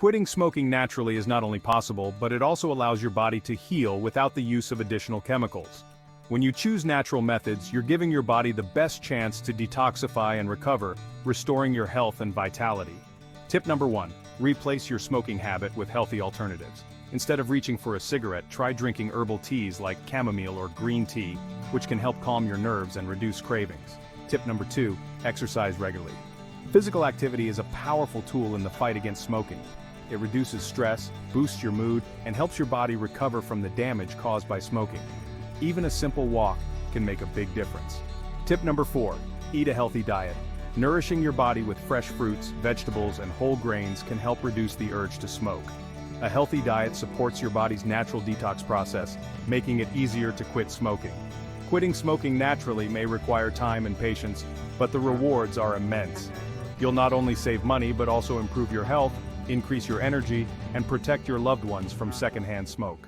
Quitting smoking naturally is not only possible, but it also allows your body to heal without the use of additional chemicals. When you choose natural methods, you're giving your body the best chance to detoxify and recover, restoring your health and vitality. Tip number 1. Replace your smoking habit with healthy alternatives. Instead of reaching for a cigarette, try drinking herbal teas like chamomile or green tea, which can help calm your nerves and reduce cravings. Tip number 2. Exercise regularly. Physical activity is a powerful tool in the fight against smoking. It reduces stress, boosts your mood, and helps your body recover from the damage caused by smoking. Even a simple walk can make a big difference. Tip number 4. Eat a healthy diet. Nourishing your body with fresh fruits, vegetables, and whole grains can help reduce the urge to smoke. A healthy diet supports your body's natural detox process, making it easier to quit smoking. Quitting smoking naturally may require time and patience, but the rewards are immense. You'll not only save money but also improve your health, increase your energy, and protect your loved ones from secondhand smoke.